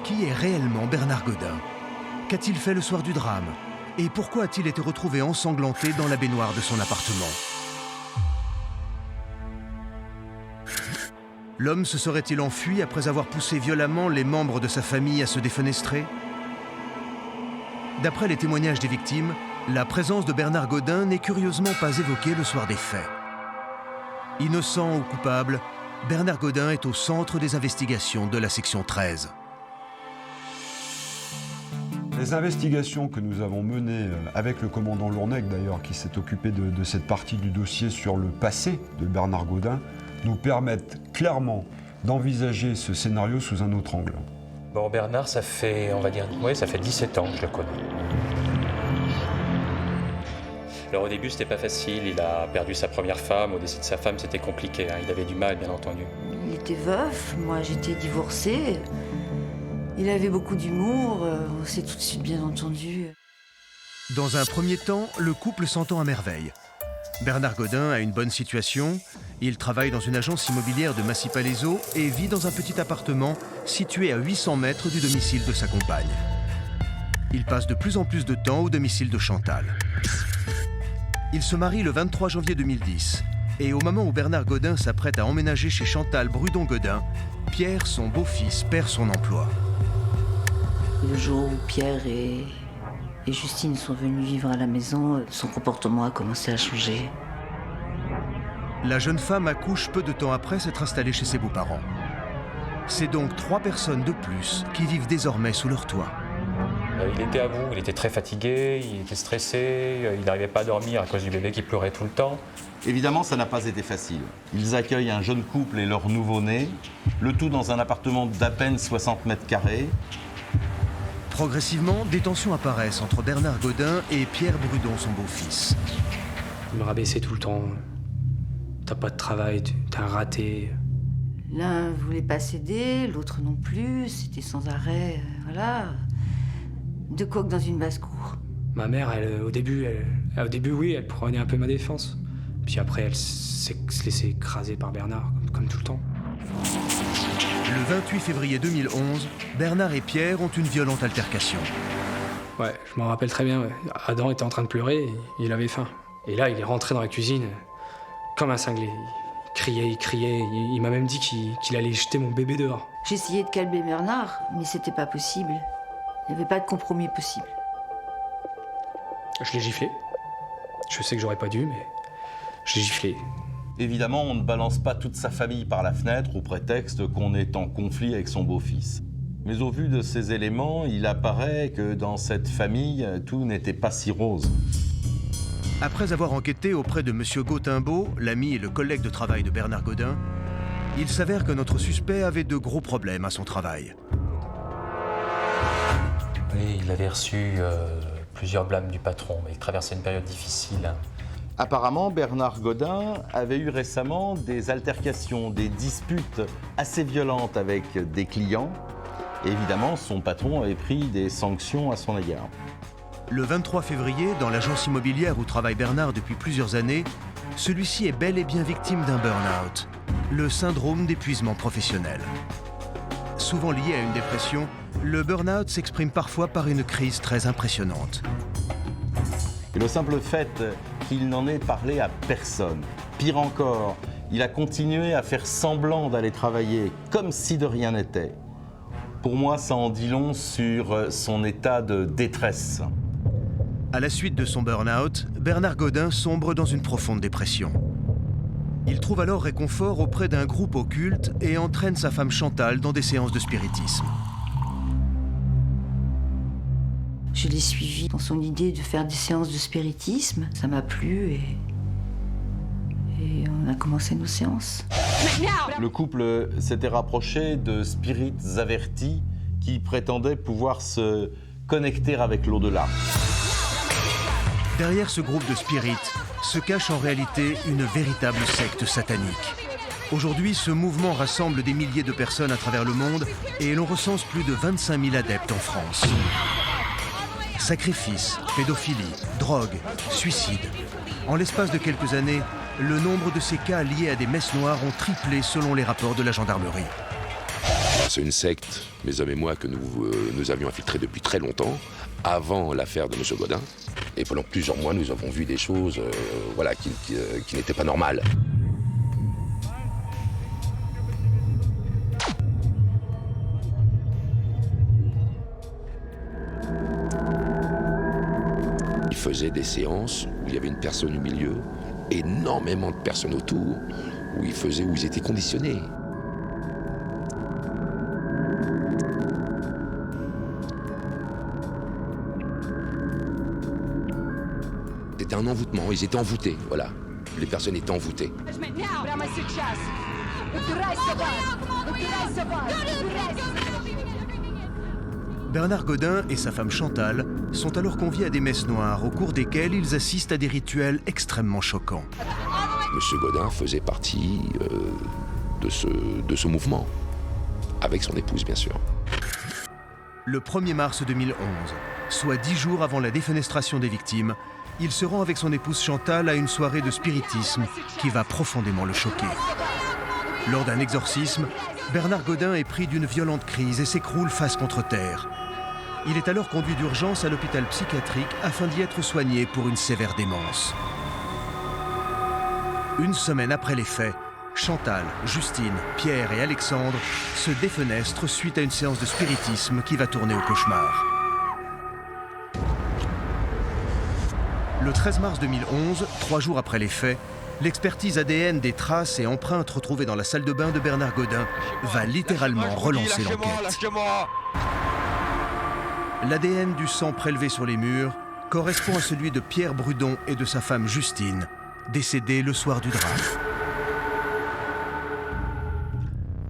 Qui est réellement Bernard Godin? Qu'a-t-il fait le soir du drame? Et pourquoi a-t-il été retrouvé ensanglanté dans la baignoire de son appartement? L'homme se serait-il enfui après avoir poussé violemment les membres de sa famille à se défenestrer? D'après les témoignages des victimes, la présence de Bernard Godin n'est curieusement pas évoquée le soir des faits. Innocent ou coupable, Bernard Godin est au centre des investigations de la section 13. Les investigations que nous avons menées avec le commandant Lournec, d'ailleurs, qui s'est occupé de cette partie du dossier sur le passé de Bernard Godin, nous permettent clairement d'envisager ce scénario sous un autre angle. Bon, Bernard, ça fait, on va dire, ouais, ça fait 17 ans que je le connais. Alors au début, c'était pas facile, il a perdu sa première femme, au décès de sa femme, c'était compliqué, hein. Il avait du mal, bien entendu. Il était veuf, moi j'étais divorcée. Il avait beaucoup d'humour, on s'est tout de suite bien entendu. Dans un premier temps, le couple s'entend à merveille. Bernard Godin a une bonne situation, il travaille dans une agence immobilière de Massy-Palaiseau et vit dans un petit appartement situé à 800 mètres du domicile de sa compagne. Il passe de plus en plus de temps au domicile de Chantal. Il se marie le 23 janvier 2010 et au moment où Bernard Godin s'apprête à emménager chez Chantal Brudon-Godin, Pierre, son beau-fils, perd son emploi. Le jour où Pierre et Justine sont venus vivre à la maison, son comportement a commencé à changer. La jeune femme accouche peu de temps après s'être installée chez ses beaux-parents. C'est donc 3 personnes de plus qui vivent désormais sous leur toit. Il était à bout, il était très fatigué, il était stressé, il n'arrivait pas à dormir à cause du bébé qui pleurait tout le temps. Évidemment, ça n'a pas été facile. Ils accueillent un jeune couple et leur nouveau-né, le tout dans un appartement d'à peine 60 mètres carrés. Progressivement, des tensions apparaissent entre Bernard Godin et Pierre Brudon, son beau-fils. Il me rabaissait tout le temps. T'as pas de travail, t'es un raté. L'un voulait pas céder, l'autre non plus. C'était sans arrêt, voilà. De coq dans une basse-cour. Ma mère, au début, oui, elle prenait un peu ma défense. Puis après, elle se laissait écraser par Bernard, comme tout le temps. Le 28 février 2011, Bernard et Pierre ont une violente altercation. Ouais, je m'en rappelle très bien. Ouais. Adam était en train de pleurer, et il avait faim. Et là, il est rentré dans la cuisine comme un cinglé. Il criait. Il m'a même dit qu'il allait jeter mon bébé dehors. J'ai essayé de calmer Bernard, mais c'était pas possible. Il n'y avait pas de compromis possible. Je l'ai giflé. Je sais que j'aurais pas dû, mais je l'ai giflé. Évidemment, on ne balance pas toute sa famille par la fenêtre au prétexte qu'on est en conflit avec son beau-fils. Mais au vu de ces éléments, il apparaît que dans cette famille, tout n'était pas si rose. Après avoir enquêté auprès de M. Gautimbeau, l'ami et le collègue de travail de Bernard Godin, il s'avère que notre suspect avait de gros problèmes à son travail. Oui, il avait reçu plusieurs blâmes du patron, mais il traversait une période difficile. Apparemment, Bernard Godin avait eu récemment des altercations, des disputes assez violentes avec des clients. Et évidemment, son patron avait pris des sanctions à son égard. Le 23 février, dans l'agence immobilière où travaille Bernard depuis plusieurs années, celui-ci est bel et bien victime d'un burn-out, le syndrome d'épuisement professionnel. Souvent lié à une dépression, le burn-out s'exprime parfois par une crise très impressionnante. Et le simple fait qu'il n'en ait parlé à personne, pire encore, il a continué à faire semblant d'aller travailler comme si de rien n'était. Pour moi, ça en dit long sur son état de détresse. À la suite de son burn-out, Bernard Godin sombre dans une profonde dépression. Il trouve alors réconfort auprès d'un groupe occulte et entraîne sa femme Chantal dans des séances de spiritisme. Je l'ai suivi dans son idée de faire des séances de spiritisme. Ça m'a plu et on a commencé nos séances. Le couple s'était rapproché de spirites avertis qui prétendaient pouvoir se connecter avec l'au-delà. Derrière ce groupe de spirites se cache en réalité une véritable secte satanique. Aujourd'hui, ce mouvement rassemble des milliers de personnes à travers le monde et l'on recense plus de 25 000 adeptes en France. Sacrifices, pédophilie, drogue, suicide. En l'espace de quelques années, le nombre de ces cas liés à des messes noires ont triplé selon les rapports de la gendarmerie. C'est une secte, mes hommes et moi, que nous avions infiltrée depuis très longtemps, avant l'affaire de M. Godin. Et pendant plusieurs mois, nous avons vu des choses qui n'étaient pas normales. Il faisait des séances où il y avait une personne au milieu, énormément de personnes autour, où ils étaient conditionnés. C'était un envoûtement, ils étaient envoûtés, voilà. Les personnes étaient envoûtées. Bernard Godin et sa femme Chantal sont alors conviés à des messes noires au cours desquelles ils assistent à des rituels extrêmement choquants. Monsieur Godin faisait partie de ce mouvement, avec son épouse bien sûr. Le 1er mars 2011, soit 10 jours avant la défenestration des victimes, il se rend avec son épouse Chantal à une soirée de spiritisme qui va profondément le choquer. Lors d'un exorcisme, Bernard Godin est pris d'une violente crise et s'écroule face contre terre. Il est alors conduit d'urgence à l'hôpital psychiatrique afin d'y être soigné pour une sévère démence. Une semaine après les faits, Chantal, Justine, Pierre et Alexandre se défenestrent suite à une séance de spiritisme qui va tourner au cauchemar. Le 13 mars 2011, 3 jours après les faits, l'expertise ADN des traces et empreintes retrouvées dans la salle de bain de Bernard Gaudin va littéralement relancer l'enquête. L'ADN du sang prélevé sur les murs correspond à celui de Pierre Brudon et de sa femme Justine, décédés le soir du drame.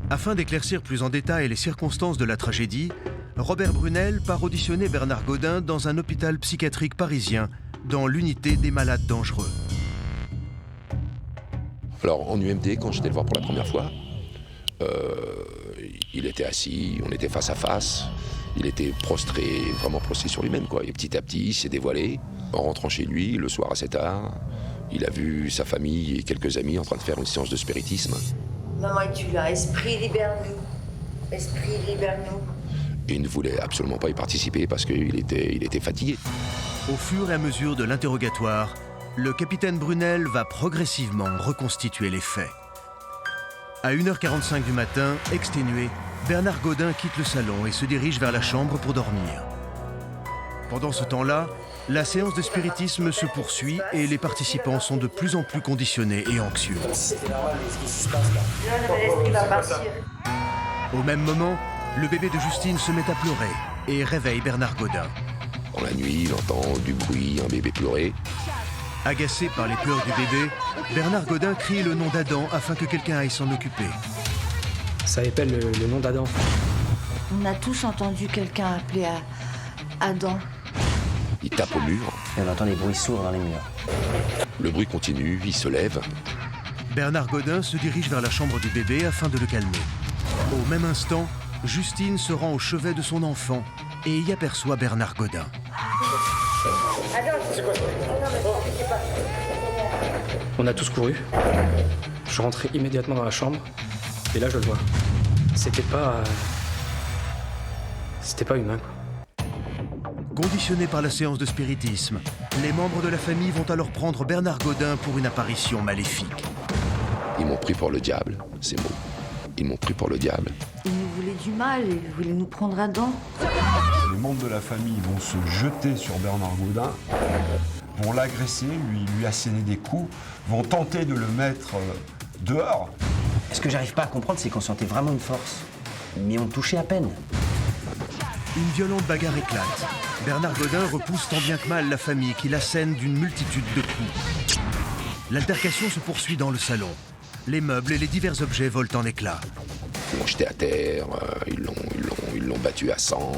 Afin d'éclaircir plus en détail les circonstances de la tragédie, Robert Brunel part auditionner Bernard Gaudin dans un hôpital psychiatrique parisien, dans l'unité des malades dangereux. Alors en UMD, quand j'étais le voir pour la première fois, il était assis, on était face à face, il était prostré, vraiment prostré sur lui-même, quoi. Et petit à petit, il s'est dévoilé. En rentrant chez lui, le soir assez tard, il a vu sa famille et quelques amis en train de faire une séance de spiritisme. Maman est-tu là? Esprit, libère-nous. Esprit, libère-nous. Et il ne voulait absolument pas y participer parce qu'il était fatigué. Au fur et à mesure de l'interrogatoire, le capitaine Brunel va progressivement reconstituer les faits. À 1h45 du matin, exténué, Bernard Gaudin quitte le salon et se dirige vers la chambre pour dormir. Pendant ce temps-là, la séance de spiritisme se poursuit et les participants sont de plus en plus conditionnés et anxieux. Au même moment, le bébé de Justine se met à pleurer et réveille Bernard Gaudin. Dans la nuit, il entend du bruit, un bébé pleurer. Agacé par les pleurs du bébé, Bernard Gaudin crie le nom d'Adam afin que quelqu'un aille s'en occuper. Ça épelle le nom d'Adam. On a tous entendu quelqu'un appeler Adam. Il tape au mur. Et on entend des bruits sourds dans les murs. Le bruit continue, il se lève. Bernard Gaudin se dirige vers la chambre du bébé afin de le calmer. Au même instant, Justine se rend au chevet de son enfant et y aperçoit Bernard Gaudin. On a tous couru. Je suis rentré immédiatement dans la chambre et là je le vois. C'était pas humain, quoi. Conditionnés par la séance de spiritisme, les membres de la famille vont alors prendre Bernard Gaudin pour une apparition maléfique. Ils m'ont pris pour le diable, ces mots. Ils m'ont pris pour le diable. Ils nous voulaient du mal, ils voulaient nous prendre Adam. Les membres de la famille vont se jeter sur Bernard Gaudin, vont l'agresser, lui asséner des coups, vont tenter de le mettre dehors. Ce que j'arrive pas à comprendre, c'est qu'on sentait vraiment une force. Mais on touchait à peine. Une violente bagarre éclate. Bernard Gaudin repousse tant bien que mal la famille qui l'assène d'une multitude de coups. L'altercation se poursuit dans le salon. Les meubles et les divers objets volent en éclats. Ils l'ont jeté à terre, ils l'ont battu à sang.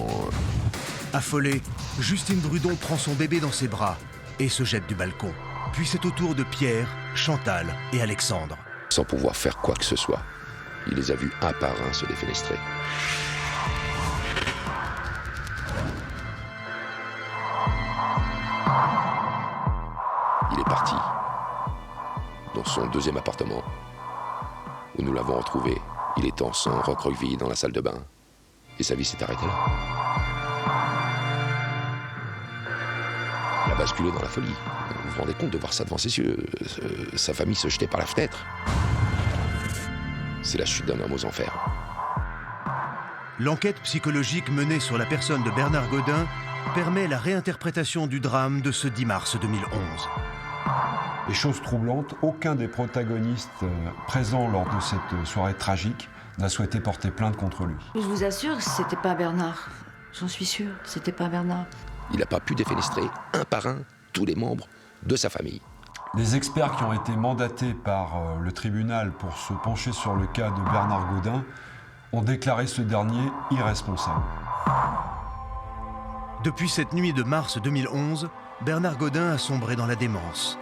Affolée, Justine Brudon prend son bébé dans ses bras et se jette du balcon. Puis c'est au tour de Pierre, Chantal et Alexandre. Sans pouvoir faire quoi que ce soit, il les a vus un par un se défenestrer. Il est parti dans son deuxième appartement, où nous l'avons retrouvé. Il était en sang, recroquevillé dans la salle de bain, et sa vie s'est arrêtée là. Il a basculé dans la folie. Vous vous rendez compte de voir ça devant ses yeux, sa famille se jetait par la fenêtre. C'est la chute d'un homme aux enfers. L'enquête psychologique menée sur la personne de Bernard Gaudin permet la réinterprétation du drame de ce 10 mars 2011. Et chose troublante, aucun des protagonistes présents lors de cette soirée tragique n'a souhaité porter plainte contre lui. Je vous assure, c'était pas Bernard. J'en suis sûre, c'était pas Bernard. Il n'a pas pu défenestrer un par un tous les membres de sa famille. Les experts qui ont été mandatés par le tribunal pour se pencher sur le cas de Bernard Gaudin ont déclaré ce dernier irresponsable. Depuis cette nuit de mars 2011, Bernard Gaudin a sombré dans la démence.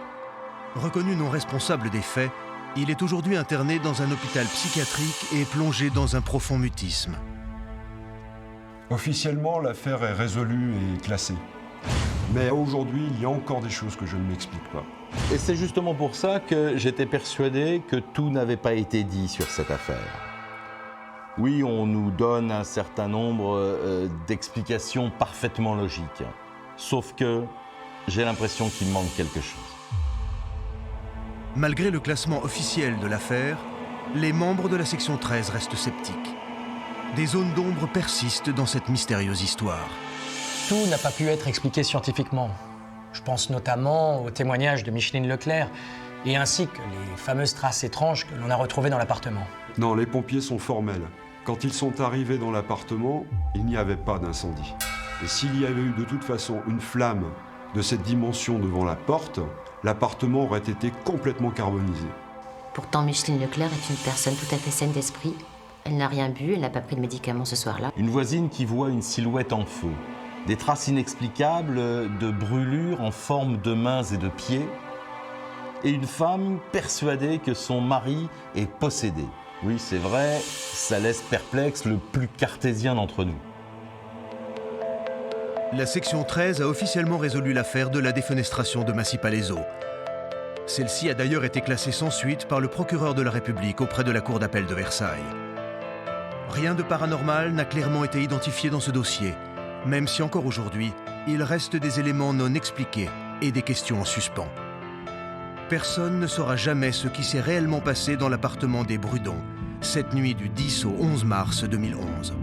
Reconnu non responsable des faits, il est aujourd'hui interné dans un hôpital psychiatrique et plongé dans un profond mutisme. Officiellement, l'affaire est résolue et classée. Mais aujourd'hui, il y a encore des choses que je ne m'explique pas. Et c'est justement pour ça que j'étais persuadé que tout n'avait pas été dit sur cette affaire. Oui, on nous donne un certain nombre d'explications parfaitement logiques. Sauf que j'ai l'impression qu'il manque quelque chose. Malgré le classement officiel de l'affaire, les membres de la section 13 restent sceptiques. Des zones d'ombre persistent dans cette mystérieuse histoire. Tout n'a pas pu être expliqué scientifiquement. Je pense notamment au témoignage de Micheline Leclerc et ainsi que les fameuses traces étranges que l'on a retrouvées dans l'appartement. Non, les pompiers sont formels. Quand ils sont arrivés dans l'appartement, il n'y avait pas d'incendie. Et s'il y avait eu de toute façon une flamme de cette dimension devant la porte, l'appartement aurait été complètement carbonisé. Pourtant, Micheline Leclerc est une personne tout à fait saine d'esprit. Elle n'a rien bu, elle n'a pas pris de médicaments ce soir-là. Une voisine qui voit une silhouette en feu, des traces inexplicables de brûlures en forme de mains et de pieds, et une femme persuadée que son mari est possédé. Oui, c'est vrai, ça laisse perplexe le plus cartésien d'entre nous. La section 13 a officiellement résolu l'affaire de la défenestration de Massy-Palaiseau. Celle-ci a d'ailleurs été classée sans suite par le procureur de la République auprès de la Cour d'appel de Versailles. Rien de paranormal n'a clairement été identifié dans ce dossier, même si encore aujourd'hui, il reste des éléments non expliqués et des questions en suspens. Personne ne saura jamais ce qui s'est réellement passé dans l'appartement des Brudon, cette nuit du 10 au 11 mars 2011.